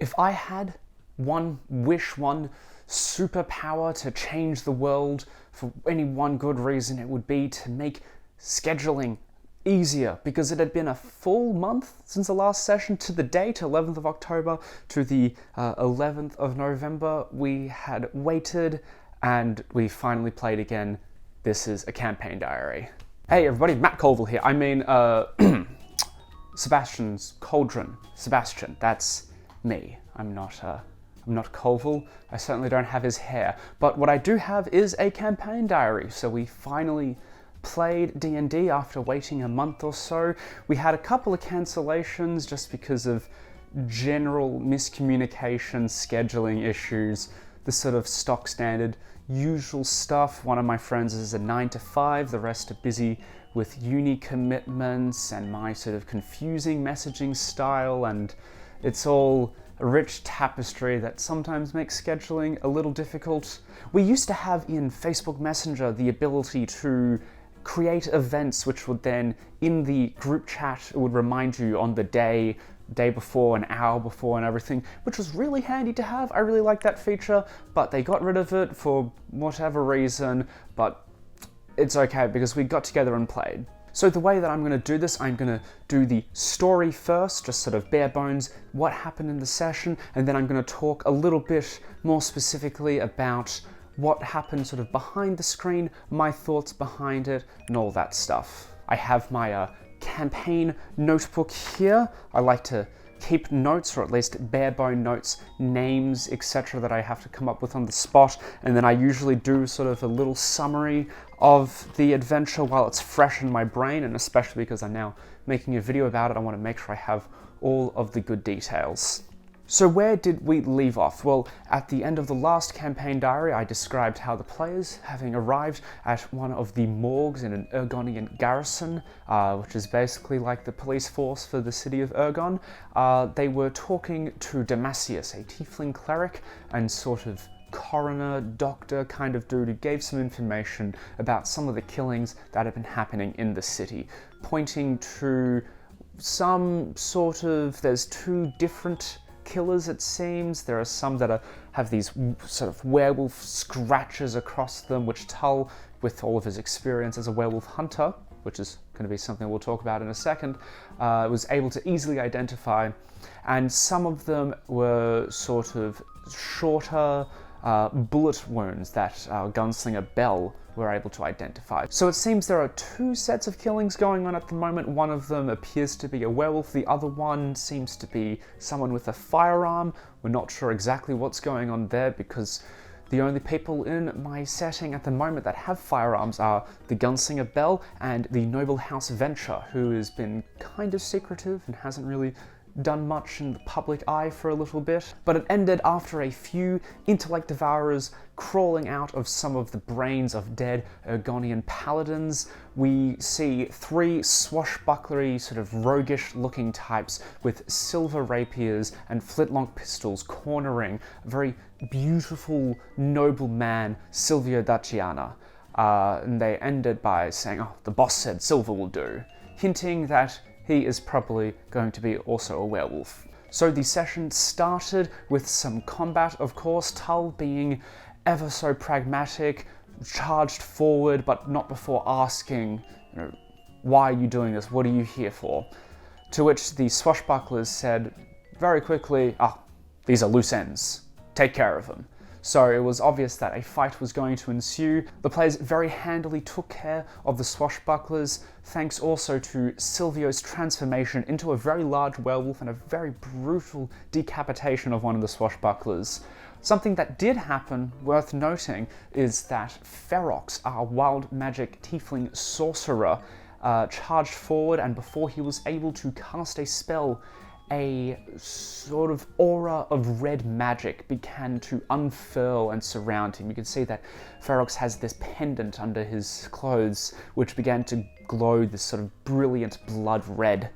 If I had one wish, one superpower to change the world for any one good reason, it would be to make scheduling easier, because it had been a full month since the last session to the date, 11th of October to the 11th of November. We had waited and we finally played again. This is a campaign diary. Hey everybody, Matt Colville here. Sebastian's Cauldron. Sebastian, that's me. I'm not Colville. I certainly don't have his hair. But what I do have is a campaign diary. So we finally played D&D after waiting a month or so. We had a couple of cancellations just because of general miscommunication, scheduling issues, the sort of stock standard usual stuff. One of my friends is a 9 to 5, the rest are busy with uni commitments and my sort of confusing messaging style, and it's all a rich tapestry that sometimes makes scheduling a little difficult. We used to have in Facebook Messenger the ability to create events which would then, in the group chat, it would remind you on the day before, an hour before and everything, which was really handy to have. I really liked that feature, but they got rid of it for whatever reason, but it's okay because we got together and played. So the way that I'm going to do this, I'm going to do the story first, just sort of bare bones, what happened in the session, and then I'm going to talk a little bit more specifically about what happened sort of behind the screen, my thoughts behind it, and all that stuff. I have my campaign notebook here. I like to keep notes, or at least bare bone notes, names, etc. that I have to come up with on the spot, and then I usually do sort of a little summary of the adventure while it's fresh in my brain, and especially because I'm now making a video about it, I want to make sure I have all of the good details. So where did we leave off? Well, at the end of the last campaign diary, I described how the players, having arrived at one of the morgues in an Ergonian garrison, which is basically like the police force for the city of Ergon, they were talking to Damasius, a tiefling cleric and sort of coroner, doctor kind of dude who gave some information about some of the killings that had been happening in the city, pointing to some sort of, there's two different killers, it seems. There are some that have these sort of werewolf scratches across them, which Tull, with all of his experience as a werewolf hunter, which is going to be something we'll talk about in a second, was able to easily identify. And some of them were sort of shorter bullet wounds that Gunslinger Bell were able to identify. So it seems there are two sets of killings going on at the moment. One of them appears to be a werewolf, the other one seems to be someone with a firearm. We're not sure exactly what's going on there because the only people in my setting at the moment that have firearms are the Gunslinger Bell and the Noble House Venture, who has been kind of secretive and hasn't really done much in the public eye for a little bit. But it ended after a few intellect devourers crawling out of some of the brains of dead Ergonian paladins. We see three swashbucklery, sort of roguish looking types with silver rapiers and flintlock pistols cornering a very beautiful, noble man, Silvio Daciana. And they ended by saying, "Oh, the boss said silver will do," hinting that he is probably going to be also a werewolf. So the session started with some combat, of course, Tull being ever so pragmatic, charged forward, but not before asking, why are you doing this? What are you here for? To which the swashbucklers said very quickly, these are loose ends. Take care of them. So it was obvious that a fight was going to ensue. The players very handily took care of the swashbucklers, thanks also to Silvio's transformation into a very large werewolf and a very brutal decapitation of one of the swashbucklers. Something that did happen, worth noting, is that Ferox, our wild magic tiefling sorcerer, charged forward, and before he was able to cast a spell, a sort of aura of red magic began to unfurl and surround him. You can see that Ferox has this pendant under his clothes, which began to glow this sort of brilliant blood red.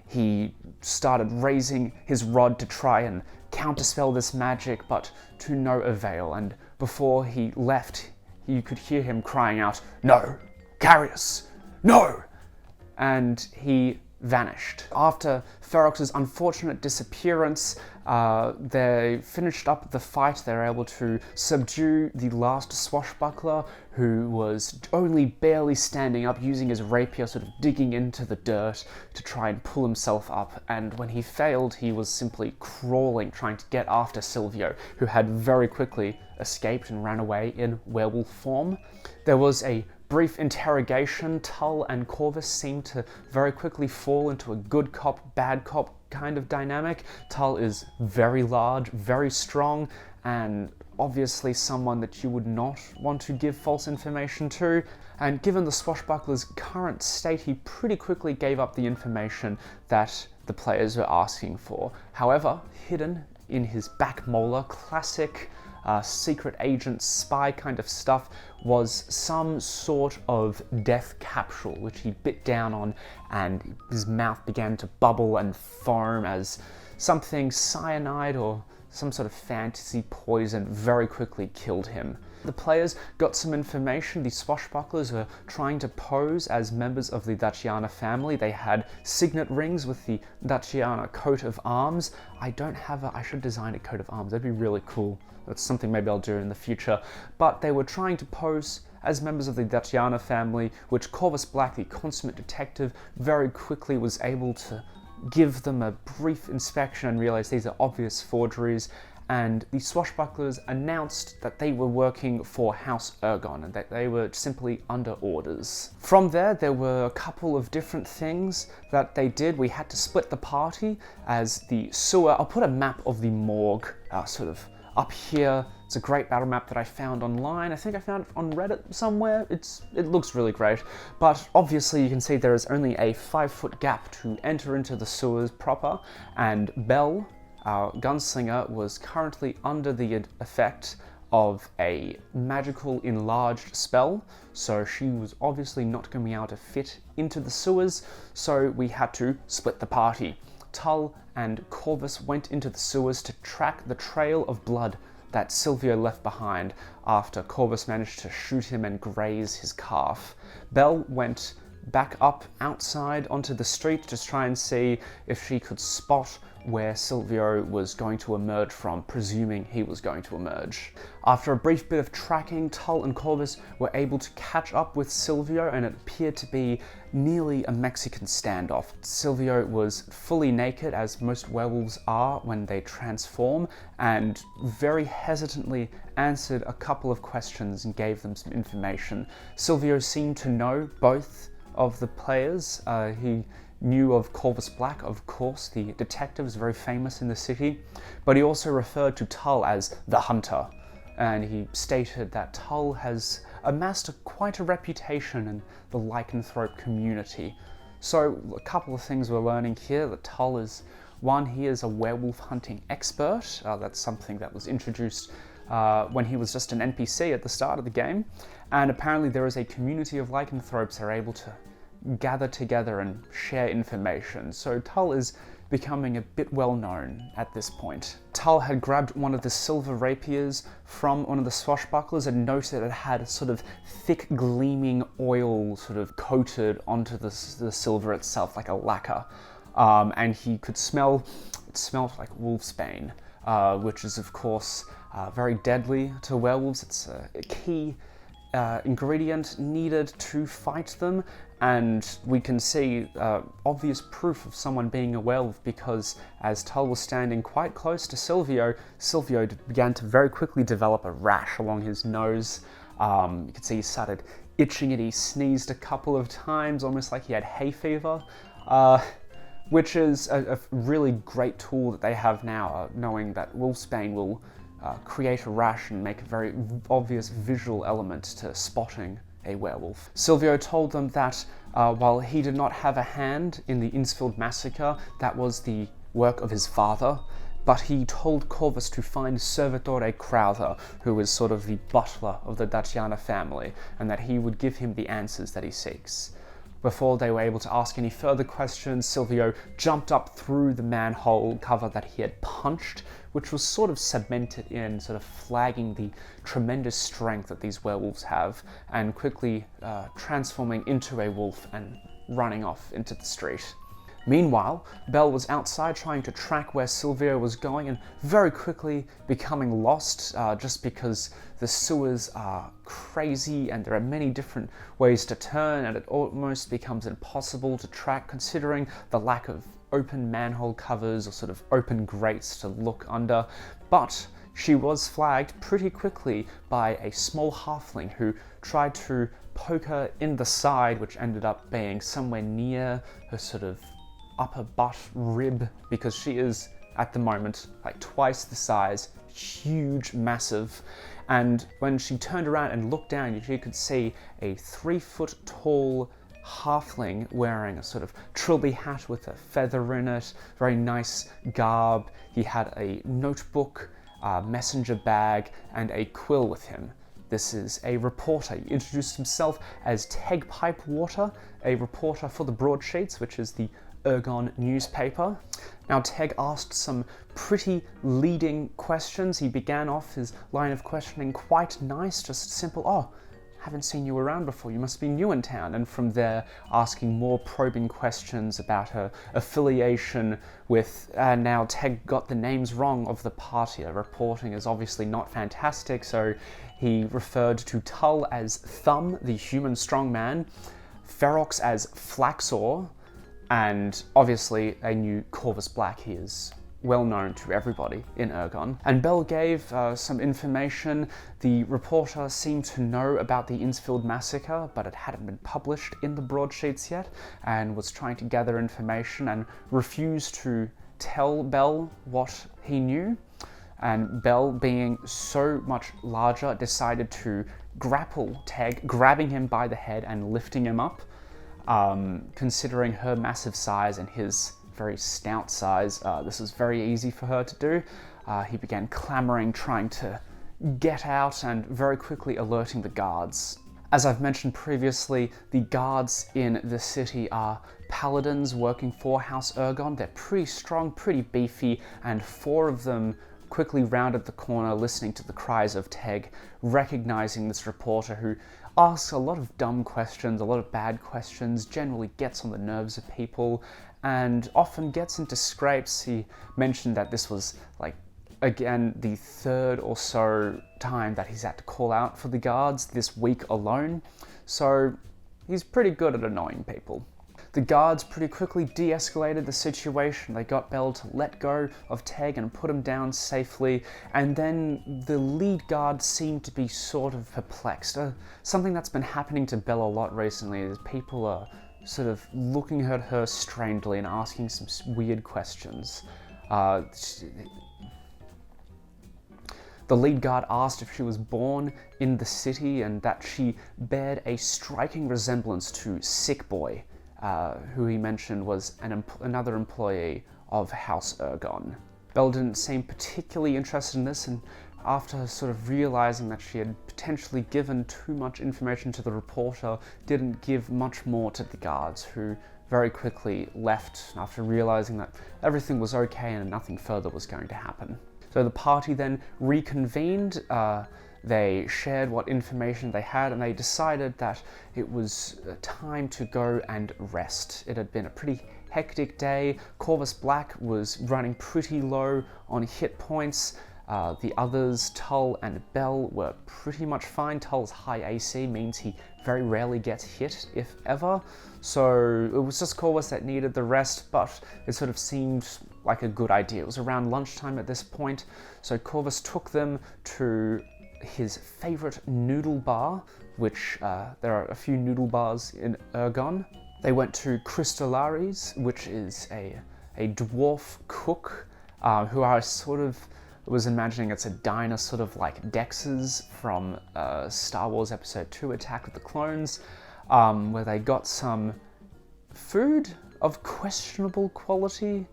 He started raising his rod to try and counterspell this magic, but to no avail, and before he left, you could hear him crying out, "No! Carius! No!" And he vanished. After Ferox's unfortunate disappearance, They finished up the fight. They were able to subdue the last swashbuckler, who was only barely standing up, using his rapier, sort of digging into the dirt to try and pull himself up. And when he failed, he was simply crawling, trying to get after Silvio, who had very quickly escaped and ran away in werewolf form. There was a brief interrogation. Tull and Corvus seemed to very quickly fall into a good cop, bad cop kind of dynamic. Tull is very large, very strong, and obviously someone that you would not want to give false information to. And given the swashbuckler's current state, he pretty quickly gave up the information that the players were asking for. However, hidden in his back molar, classic secret agent spy kind of stuff, was some sort of death capsule which he bit down on, and his mouth began to bubble and foam as something cyanide or some sort of fantasy poison very quickly killed him. The players got some information. The swashbucklers were trying to pose as members of the Daciana family. They had signet rings with the Daciana coat of arms. I should design a coat of arms. That'd be really cool. That's something maybe I'll do in the future. But they were trying to pose as members of the Daciana family, which Corvus Black, the consummate detective, very quickly was able to give them a brief inspection and realize these are obvious forgeries. And the swashbucklers announced that they were working for House Ergon and that they were simply under orders. From there were a couple of different things that they did. We had to split the party as the sewer. I'll put a map of the morgue sort of up here. It's a great battle map that I found online. I think I found it on Reddit somewhere. It looks really great. But obviously you can see there is only a 5-foot gap to enter into the sewers proper, and Belle, our gunslinger, was currently under the effect of a magical enlarged spell, so she was obviously not going to be able to fit into the sewers, so we had to split the party. Tull and Corvus went into the sewers to track the trail of blood that Silvio left behind after Corvus managed to shoot him and graze his calf. Belle went back up outside onto the street to try and see if she could spot where Silvio was going to emerge from, presuming he was going to emerge. After a brief bit of tracking, Tull and Corvus were able to catch up with Silvio, and it appeared to be nearly a Mexican standoff. Silvio was fully naked, as most werewolves are when they transform, and very hesitantly answered a couple of questions and gave them some information. Silvio seemed to know both of the players. He knew of Corvus Black, of course, the detective is very famous in the city, but he also referred to Tull as the Hunter, and he stated that Tull has amassed quite a reputation in the lycanthrope community. So a couple of things we're learning here, that Tull is, one, he is a werewolf hunting expert. That's something that was introduced when he was just an NPC at the start of the game, and apparently there is a community of lycanthropes that are able to gather together and share information, so Tull is becoming a bit well known at this point. Tull had grabbed one of the silver rapiers from one of the swashbucklers and noted it had a sort of thick gleaming oil sort of coated onto the silver itself, like a lacquer, and he could smell, it smelled like wolfsbane, which is of course very deadly to werewolves. It's a key ingredient needed to fight them, and we can see obvious proof of someone being a werewolf because as Tull was standing quite close to Silvio began to very quickly develop a rash along his nose. You can see he started itching it, he sneezed a couple of times, almost like he had hay fever, which is a really great tool that they have now, knowing that wolfsbane will create a rash and make a very obvious visual element to spotting a werewolf. Silvio told them that while he did not have a hand in the Innsfield massacre, that was the work of his father, but he told Corvus to find Servitore Crowther, who was sort of the butler of the Daciana family, and that he would give him the answers that he seeks. Before they were able to ask any further questions, Silvio jumped up through the manhole cover that he had punched, which was sort of cemented in, sort of flagging the tremendous strength that these werewolves have, and quickly transforming into a wolf and running off into the street. Meanwhile, Belle was outside trying to track where Silvio was going and very quickly becoming lost just because the sewers are crazy and there are many different ways to turn, and it almost becomes impossible to track considering the lack of open manhole covers or sort of open grates to look under. But she was flagged pretty quickly by a small halfling who tried to poke her in the side, which ended up being somewhere near her sort of upper butt rib, because she is at the moment like twice the size, huge, massive. And when she turned around and looked down, you could see a 3-foot tall halfling wearing a sort of trilby hat with a feather in it, very nice garb. He had a notebook, messenger bag, and a quill with him. This is a reporter. He introduced himself as Teg Pipewater, a reporter for the Broadsheets, which is the Ergon newspaper. Now, Teg asked some pretty leading questions. He began off his line of questioning quite nice, just simple, "Oh, haven't seen you around before, you must be new in town," and from there asking more probing questions about her affiliation with, now Teg got the names wrong of the party. The reporting is obviously not fantastic, so he referred to Tull as Thumb, the human strongman, Ferox as Flaxor, and obviously they knew Corvus Black. He is well known to everybody in Ergon. And Belle gave some information. The reporter seemed to know about the Innsfield massacre, but it hadn't been published in the broadsheets yet, and was trying to gather information and refused to tell Belle what he knew. And Belle, being so much larger, decided to grapple Teg, grabbing him by the head and lifting him up. Considering her massive size and his very stout size, this was very easy for her to do. He began clamoring, trying to get out, and very quickly alerting the guards. As I've mentioned previously, the guards in the city are paladins working for House Ergon. They're pretty strong, pretty beefy, and 4 of them quickly rounded the corner, listening to the cries of Teg, recognizing this reporter who asks a lot of dumb questions, a lot of bad questions, generally gets on the nerves of people, and often gets into scrapes. He mentioned that this was, like, again, the 3rd or so time that he's had to call out for the guards this week alone, so he's pretty good at annoying people. The guards pretty quickly de-escalated the situation. They got Belle to let go of Teg and put him down safely, and then the lead guard seemed to be sort of perplexed. Something that's been happening to Belle a lot recently is people are sort of looking at her strangely and asking some weird questions. The lead guard asked if she was born in the city and that she bared a striking resemblance to Sick Boy, who he mentioned was another employee of House Ergon. Belle didn't seem particularly interested in this, and after sort of realizing that she had potentially given too much information to the reporter, didn't give much more to the guards, who very quickly left after realizing that everything was okay and nothing further was going to happen. So the party then reconvened. They shared what information they had, and they decided that it was time to go and rest. It had been a pretty hectic day. Corvus Black was running pretty low on hit points. The others, Tull and Belle, were pretty much fine. Tull's high AC means he very rarely gets hit, if ever. So it was just Corvus that needed the rest, but it sort of seemed like a good idea. It was around lunchtime at this point, so Corvus took them to his favorite noodle bar, which there are a few noodle bars in Ergon. They went to Crystallari's, which is a dwarf cook who I sort of was imagining it's a diner sort of like Dex's from Star Wars Episode 2 Attack of the Clones, where they got some food of questionable quality.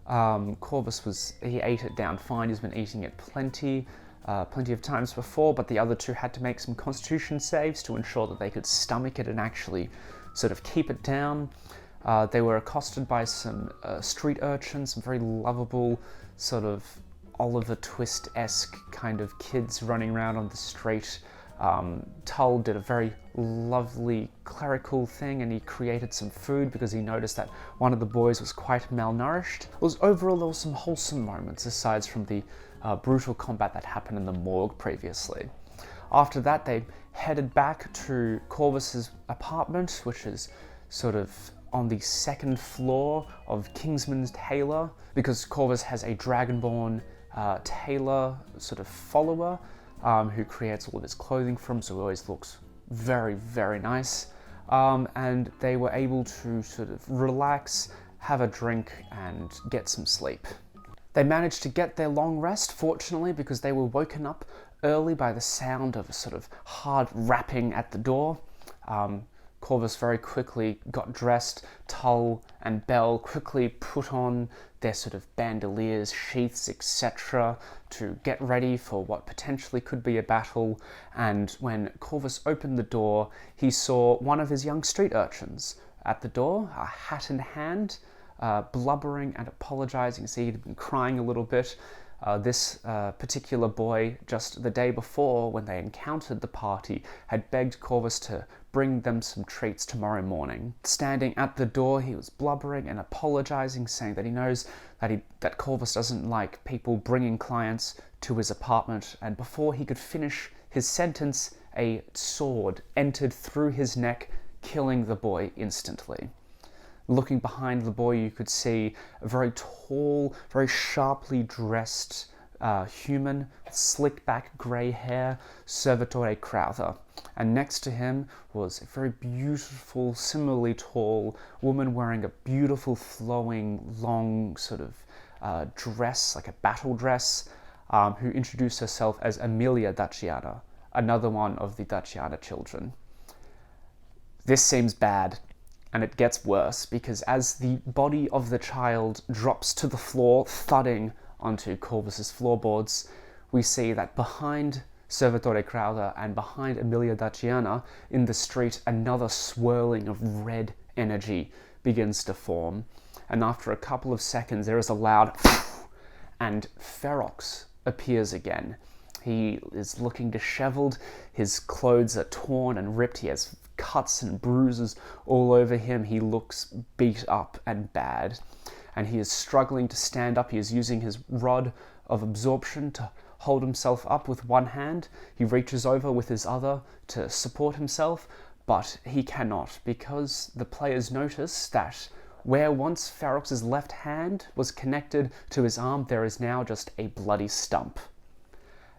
Corvus he ate it down fine. He's been eating it plenty of times before, but the other 2 had to make some constitution saves to ensure that they could stomach it and actually sort of keep it down. They were accosted by some street urchins, some very lovable sort of Oliver Twist-esque kind of kids running around on the street, Tull did a very lovely clerical thing, and he created some food because he noticed that one of the boys was quite malnourished. Overall, there were some wholesome moments aside from the brutal combat that happened in the morgue previously. After that, they headed back to Corvus's apartment, which is sort of on the second floor of Kingsman's tailor, because Corvus has a Dragonborn tailor sort of follower who creates all of his clothing for him, so he always looks very, very nice. And they were able to sort of relax, have a drink, and get some sleep. They managed to get their long rest, fortunately, because they were woken up early by the sound of a sort of hard rapping at the door. Corvus very quickly got dressed. Tull and Bell quickly put on their sort of bandoliers, sheaths, etc. to get ready for what potentially could be a battle. And when Corvus opened the door, he saw one of his young street urchins at the door, a hat in hand, blubbering and apologizing. See, he'd been crying a little bit. This particular boy, just the day before, when they encountered the party, had begged Corvus to bring them some treats tomorrow morning. Standing at the door, he was blubbering and apologizing, saying that he knows that Corvus doesn't like people bringing clients to his apartment, and before he could finish his sentence, a sword entered through his neck, killing the boy instantly. Looking behind the boy, you could see a very tall, very sharply dressed human, slick back grey hair, Salvatore Crowther. And next to him was a very beautiful, similarly tall woman wearing a beautiful, flowing, long sort of dress, like a battle dress, who introduced herself as Amelia Daciana, another one of the Daciana children. This seems bad. And it gets worse, because as the body of the child drops to the floor, thudding onto Corvus's floorboards, we see that behind Salvatore Crowther and behind Amelia Daciana in the street, another swirling of red energy begins to form. And after a couple of seconds, there is a loud and Ferox appears again. He is looking disheveled, his clothes are torn and ripped, he has cuts and bruises all over him, he looks beat up and bad, and he is struggling to stand up. He is using his rod of absorption to hold himself up with one hand. He reaches over with his other to support himself, but he cannot, because the players notice that where once Ferox's left hand was connected to his arm, there is now just a bloody stump.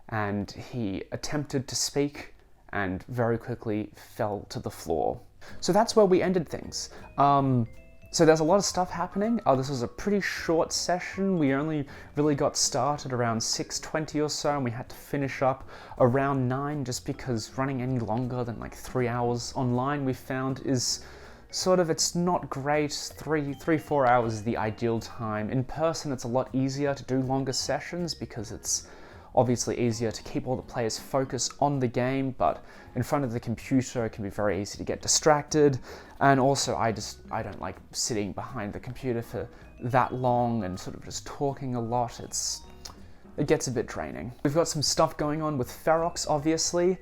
And he attempted to speak and very quickly fell to the floor. So that's where we ended things. So there's a lot of stuff happening. This was a pretty short session. We only really got started around 6:20 or so, and we had to finish up around 9, just because running any longer than like 3 hours online, we found is sort of, it's not great. 4 hours is the ideal time. In person, it's a lot easier to do longer sessions because it's obviously easier to keep all the players focused on the game, but in front of the computer it can be very easy to get distracted. And also I don't like sitting behind the computer for that long and sort of just talking a lot. It gets a bit draining. We've got some stuff going on with Ferox, obviously.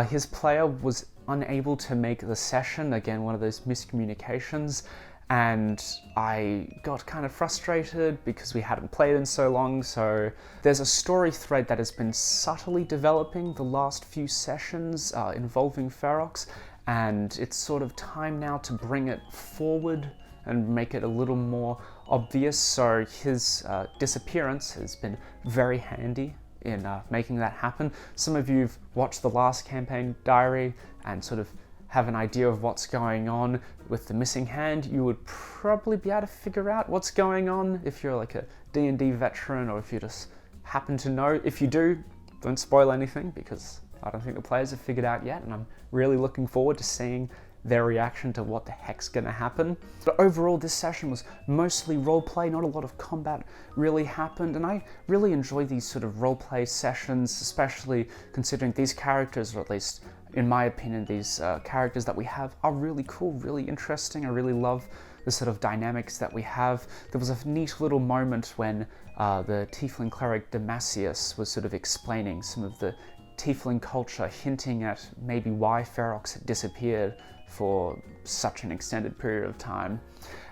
His player was unable to make the session, again one of those miscommunications, and I got kind of frustrated because we hadn't played in so long. So there's a story thread that has been subtly developing the last few sessions involving Ferox, and it's sort of time now to bring it forward and make it a little more obvious. So his disappearance has been very handy in making that happen. Some of you've watched the last campaign diary and sort of have an idea of what's going on with the missing hand. You would probably be able to figure out what's going on if you're like a D&D veteran, or if you just happen to know. If you do, don't spoil anything, because I don't think the players have figured out yet, and I'm really looking forward to seeing their reaction to what the heck's gonna happen. But overall, this session was mostly roleplay. Not a lot of combat really happened, and I really enjoy these sort of roleplay sessions, especially considering these characters, or at least in my opinion, these characters that we have are really cool, really interesting. I really love the sort of dynamics that we have. There was a neat little moment when the Tiefling cleric Damasius was sort of explaining some of the tiefling culture, hinting at maybe why Ferox had disappeared for such an extended period of time.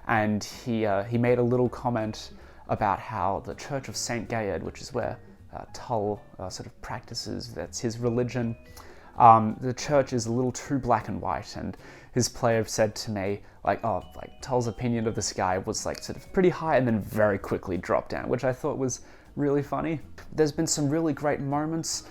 And he made a little comment about how the Church of St. Gayard, which is where Tull sort of practices, that's his religion, the church is a little too black and white, and his player said to me, like, oh, like Tull's opinion of the sky was like sort of pretty high and then very quickly dropped down, which I thought was really funny. There's been some really great moments.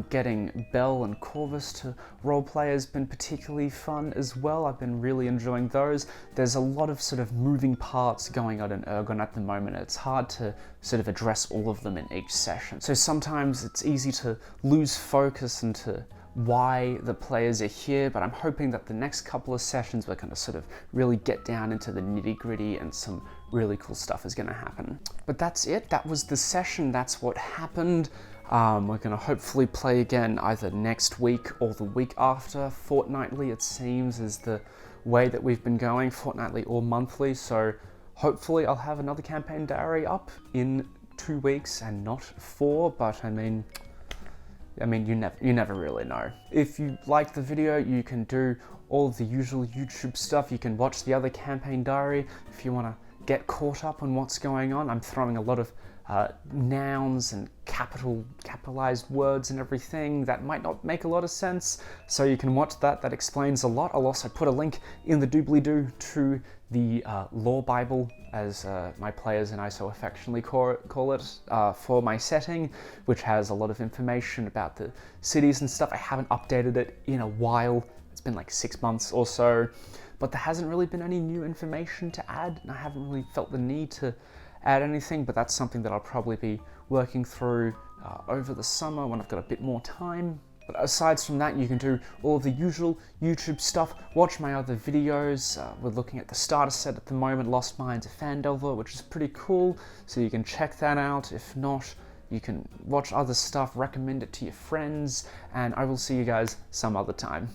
Getting Belle and Corvus to roleplay has been particularly fun as well. I've been really enjoying those. There's a lot of sort of moving parts going on in Ergon at the moment. It's hard to sort of address all of them in each session. So sometimes it's easy to lose focus into why the players are here, but I'm hoping that the next couple of sessions we're going to sort of really get down into the nitty-gritty and some really cool stuff is going to happen. But that's it. That was the session. That's what happened. We're going to hopefully play again either next week or the week after. Fortnightly, it seems, is the way that we've been going, fortnightly or monthly. So hopefully I'll have another campaign diary up in 2 weeks and not 4, but I mean, you never really know. If you liked the video, you can do all of the usual YouTube stuff. You can watch the other campaign diary if you want to get caught up on what's going on. I'm throwing a lot of nouns and capitalized words and everything that might not make a lot of sense, so you can watch that. That explains a lot. I'll also put a link in the doobly-doo to the Lore Bible, as my players and I so affectionately call it, for my setting, which has a lot of information about the cities and stuff. I haven't updated it in a while. It's been like 6 months or so, but there hasn't really been any new information to add, and I haven't really felt the need to add anything, but that's something that I'll probably be working through over the summer when I've got a bit more time. But aside from that, you can do all of the usual YouTube stuff, watch my other videos. We're looking at the starter set at the moment, Lost Minds of Phandelver, which is pretty cool, so you can check that out. If not, you can watch other stuff, recommend it to your friends, and I will see you guys some other time.